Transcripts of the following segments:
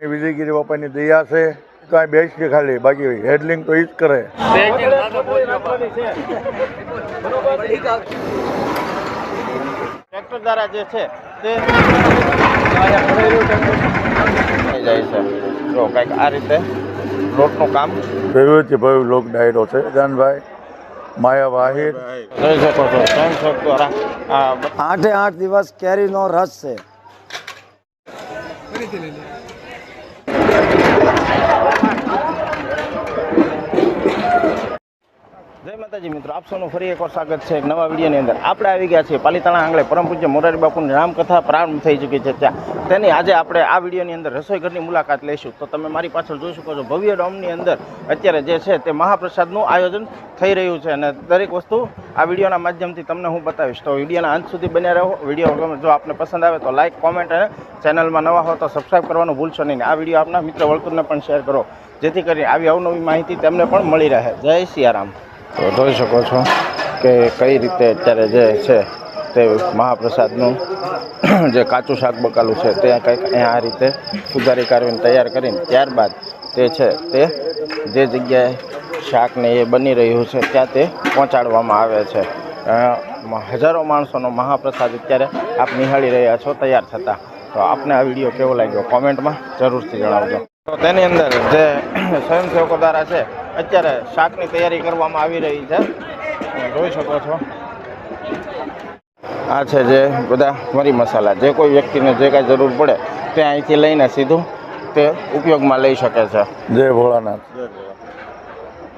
વિજયગીરી બાપાની દયા છે તો આ બેસ કે ખાલી બાકી હેડલિંગ તો એ જ કરે. ટ્રેક્ટર દ્વારા જે છે તે જાય છે જો કંઈક આ રીતે લોટનું કામ ભવ્યથી ભવ્ય લોક ડાયરો છે. જાનભાઈ માયા વાહિદ જોઈ શકો છો સ્વયંસેવક દ્વારા આ 8 દિવસ કેરીનો રસ છે. જય માતાજી મિત્રો, આપ સૌનું ફરી એકવાર સ્વાગત છે એક નવા વિડીયોની અંદર. આપણે આવી ગયા છીએ પાલીતાણા આંગણે પરમ પૂજ્ય મોરારી બાપુની રામકથા પ્રારંભ થઈ ચૂકી છે ત્યાં. તેની આજે આપણે આ વિડીયોની અંદર રસોઈ ઘરની મુલાકાત લઈશું. તો તમે મારી પાછળ જોઈ શકો છો ભવ્ય ડોમની અંદર અત્યારે જે છે તે મહાપ્રસાદનું આયોજન થઈ રહ્યું છે અને દરેક વસ્તુ આ વિડીયોના માધ્યમથી તમને હું બતાવીશ. તો વિડીયોના અંત સુધી બન્યા રહો. વિડીયો જો આપને પસંદ આવે તો લાઇક, કોમેન્ટ અને ચેનલમાં નવા હો તો સબસ્ક્રાઈબ કરવાનું ભૂલશો નહીં. આ વિડીયો આપના મિત્ર વર્તુળને પણ શેર કરો જેથી કરીને આવી અવનવી માહિતી તેમને પણ મળી રહે. જય સિયારામ. તો જોઈ શકો છો કે કઈ રીતે અત્યારે જે છે તે મહાપ્રસાદનું જે કાચું શાક બકાલું છે તે કંઈક અહીંયા આ રીતે સુધારી કાઢીને તૈયાર કરીને ત્યારબાદ તે છે તે જે જગ્યાએ શાકને એ બની રહ્યું છે ત્યાં તે પહોંચાડવામાં આવે છે. હજારો માણસોનો મહાપ્રસાદ અત્યારે આપ નિહાળી રહ્યા છો તૈયાર થતા. તો આપને આ વિડીયો કેવો લાગ્યો કોમેન્ટમાં જરૂરથી જણાવજો. તો તેની અંદર જે સ્વયંસેવકો દ્વારા છે અત્યારે શાકની તૈયારી કરવામાં આવી રહી છે. જોઈ શકો છો આ છે જે બધા મરી મસાલા જે કોઈ વ્યક્તિને જે કાંઈ જરૂર પડે તે અહીંથી લઈને સીધું તે ઉપયોગમાં લઈ શકે છે. જય ભોળાનાથ.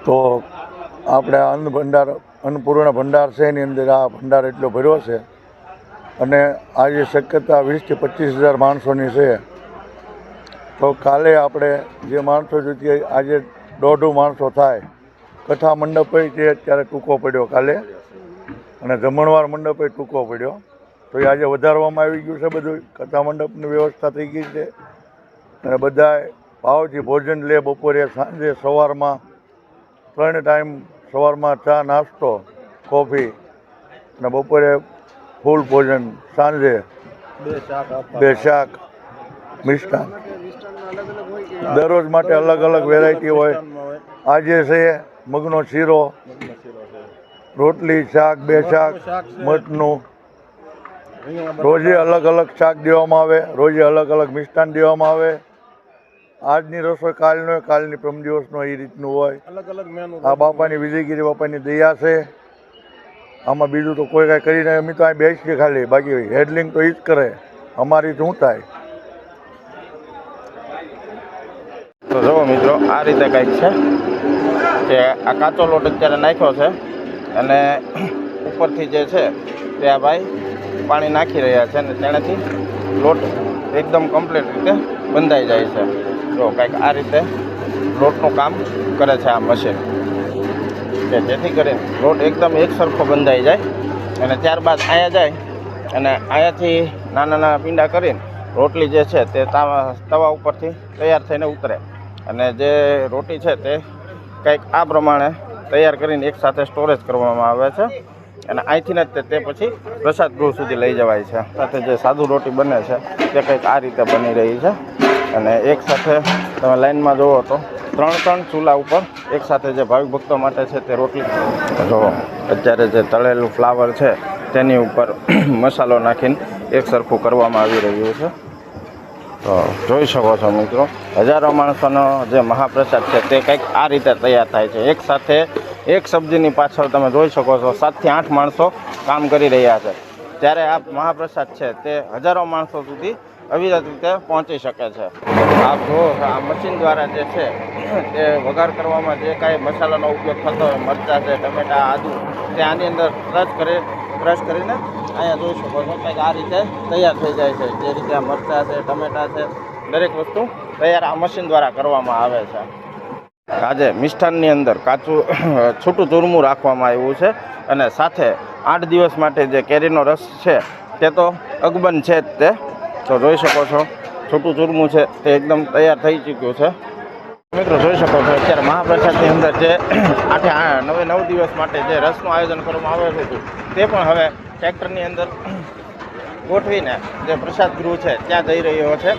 તો આપણે અન્ન ભંડાર અન્નપૂર્ણ ભંડાર છે એની અંદર આ ભંડાર એટલો ભર્યો છે અને આજે શક્યતા 20 થી 25,000 માણસોની છે. તો કાલે આપણે જે માણસો જોઈએ આજે 150 માણસો થાય. કથા મંડપ તે અત્યારે ટૂંકો પડ્યો કાલે અને જમણવાર મંડપ ટૂંકો પડ્યો. તો એ આજે વધારવામાં આવી ગયું છે બધું. કથા મંડપની વ્યવસ્થા થઈ ગઈ છે અને બધાએ ભાવથી ભોજન લે. બપોરે, સાંજે, સવારમાં 3 ટાઈમ, સવારમાં ચા નાસ્તો, કોફી અને બપોરે ફૂલ ભોજન, સાંજે 2 શાક, મિષ્ટાન દરરોજ માટે અલગ અલગ વેરાયટી હોય. આજે છે મગનો શીરો, રોટલી, શાક, 2 શાક, મઠનું. રોજે અલગ અલગ શાક દેવામાં આવે, રોજે અલગ અલગ મિષ્ટાન દેવામાં આવે. આજની રસોઈ કાલનો, કાલની પ્રમ દિવસનો એ રીતનું હોય. આ બાપાની વિજયગીરી બાપાની દયા છે. આમાં બીજું તો કોઈ કાંઈ કરીને અમે તો અહીં બેસીએ ખાલી બાકી હેડલિંગ તો એ જ કરે. અમારી શું થાય. તો જુઓ મિત્રો આ રીતે કંઈક છે કે આ કાચો લોટ અત્યારે નાખ્યો છે અને ઉપરથી જે છે તે આ ભાઈ પાણી નાખી રહ્યા છે અને તેનાથી લોટ એકદમ કમ્પ્લીટ રીતે બંધાઈ જાય છે. જો કંઈક આ રીતે લોટનું કામ કરે છે આ મશીન કે જેથી કરીને લોટ એકદમ એકસરખો બંધાઈ જાય અને ત્યારબાદ અહીંયા જાય અને અહીંયાથી નાના નાના પીંડા કરીને રોટલી જે છે તે તવા ઉપરથી તૈયાર થઈને ઉતરે અને જે રોટી છે તે કંઈક આ પ્રમાણે તૈયાર કરીને એકસાથે સ્ટોરેજ કરવામાં આવે છે અને અહીંથી જ તે પછી પ્રસાદ ગૃહ સુધી લઈ જવાય છે. સાથે જે સાદું રોટી બને છે તે કંઈક આ રીતે બની રહી છે અને એકસાથે તમે લાઈનમાં જુઓ તો 3 ચૂલા ઉપર એકસાથે જે ભાવિક ભક્તો માટે છે તે રોટલી જુઓ અત્યારે જે તળેલું ફ્લાવર છે તેની ઉપર મસાલો નાખીને એક સરખું કરવામાં આવી રહ્યું છે. તો જોઈ શકો છો મિત્રો હજારો માણસોનો જે મહાપ્રસાદ છે તે કંઈક આ રીતે તૈયાર થાય છે. એક સાથે એક સબ્જીની પાછળ તમે જોઈ શકો છો 7 થી 8 માણસો કામ કરી રહ્યા છે. ત્યારે આ મહાપ્રસાદ છે તે હજારો માણસો સુધી અવિરત રીતે પહોંચી શકે છે. આપ જુઓ આ મશીન દ્વારા જે છે તે વઘાર કરવામાં જે કાંઈ મસાલાનો ઉપયોગ થતો હોય મરચાં છે, ટમેટાં, આદુ તે આની અંદર ક્રશ કરીને અહીંયા જોઈ શકો છો કંઈક આ રીતે તૈયાર થઈ જાય છે. જે રીતે આ મરચાં છે, ટમેટાં છે, દરેક વસ્તુ તૈયાર આ મશીન દ્વારા કરવામાં આવે છે. આજે મિષ્ટાનની અંદર કાચું છૂટું ચૂરમું રાખવામાં આવ્યું છે અને સાથે 8 દિવસ માટે જે કેરીનો રસ છે તે તો અગબન છે જ તે. તો જોઈ શકો છો છૂટું ચૂરમું છે તે એકદમ તૈયાર થઈ ચૂક્યું છે. મિત્રો જોઈ શકો છો અત્યારે મહાપ્રસાદની અંદર જે 9 દિવસ માટે જે રસનું આયોજન કરવામાં આવ્યું હતું તે પણ હવે ટ્રેક્ટરની અંદર ગોઠવીને જે પ્રસાદ ગૃહ છે ત્યાં જઈ રહ્યો છે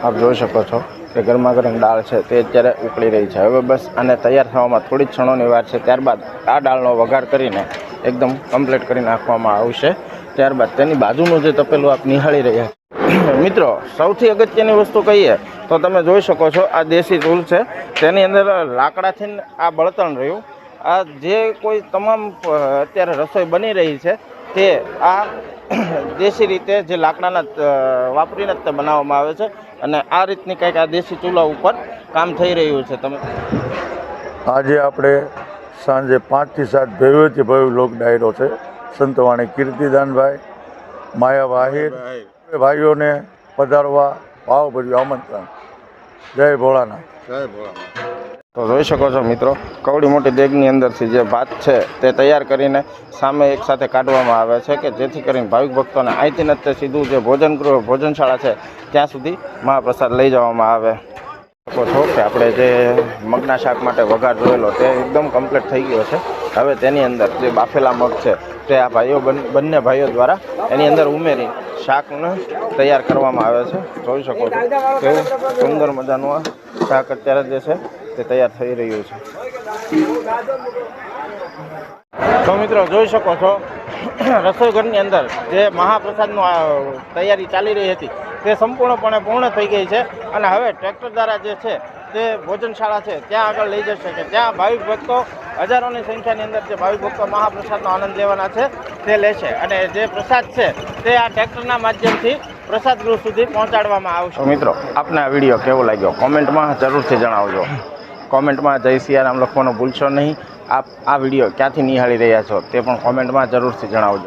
આપ જોઈ શકો છો કે ગરમા ગરમ દાળ છે તે અત્યારે ઉકળી રહી છે. હવે બસ આને તૈયાર થવામાં થોડી જ ક્ષણોની વાર છે. ત્યારબાદ આ દાળનો વઘાર કરીને એકદમ કમ્પ્લીટ કરી નાખવામાં આવશે. ત્યારબાદ તેની બાજુનું જે તપેલું આપ નિહાળી રહ્યા છો મિત્રો, સૌથી અગત્યની વસ્તુ કહીએ તો તમે જોઈ શકો છો આ દેશી ચૂલ છે. તેની અંદર લાકડાથી આ બળતણ રહ્યું. આ જે કોઈ તમામ અત્યારે રસોઈ બની રહી છે તે આ દેશી રીતે જે લાકડાના વાપરીને જ તે બનાવવામાં આવે છે. અને આ રીતની કંઈક આ દેશી ચૂલા ઉપર કામ થઈ રહ્યું છે. તમે આજે આપણે સાંજે 5 થી 7 ભવ્યથી ભવ્ય લોક ડાયરો છે. સંતવાણી કીર્તિદાનભાઈ, માયા વાહિર ભાઈઓને પધારવા ભાવભર્યું આમંત્રણ. જય ભોળાનાથ. તો જોઈ શકો છો મિત્રો, કવડી મોટી દેગની અંદરથી જે ભાત છે તે તૈયાર કરીને સામે એક સાથે કાઢવામાં આવે છે કે જેથી કરીને ભાવિક ભક્તોને અહીંથી ન તે સીધું જે ભોજનગૃહ ભોજનશાળા છે ત્યાં સુધી મહાપ્રસાદ લઈ જવામાં આવે. શકો છો કે આપણે જે મગના શાક માટે વઘાર જોયેલો તે એકદમ કમ્પ્લીટ થઈ ગયો છે. હવે તેની અંદર જે બાફેલા મગ છે તે આ ભાઈઓ બંને ભાઈઓ દ્વારા એની અંદર ઉમેરી શાકને તૈયાર કરવામાં આવે છે. જોઈ શકો છો કે સુંદર મજાનું આ શાક અત્યારે જે છે તે તૈયાર થઈ રહ્યું છે. તો મિત્રો જોઈ શકો છો રસોઈ ઘરની અંદર જે મહાપ્રસાદનું તૈયારી ચાલી રહી હતી તે સંપૂર્ણપણે પૂર્ણ થઈ ગઈ છે. અને હવે ટ્રેક્ટર દ્વારા જે છે તે ભોજનશાળા છે ત્યાં આગળ લઈ જશે કે ત્યાં ભાવિક ભક્તો હજારોની સંખ્યાની અંદર જે ભાવિક ભક્તો મહાપ્રસાદનો આનંદ લેવાના છે તે લેશે. અને જે પ્રસાદ છે તે આ ટ્રેક્ટરના માધ્યમથી પ્રસાદ ગૃહ સુધી પહોંચાડવામાં આવશે. મિત્રો આપને આ વિડીયો કેવો લાગ્યો કોમેન્ટમાં જરૂરથી જણાવજો. કોમેન્ટમાં જય સિયારામ લખવાનું ભૂલશો નહીં. આપ આ વિડીયો ક્યાંથી નિહાળી રહ્યા છો તે પણ કોમેન્ટમાં જરૂરથી જણાવજો.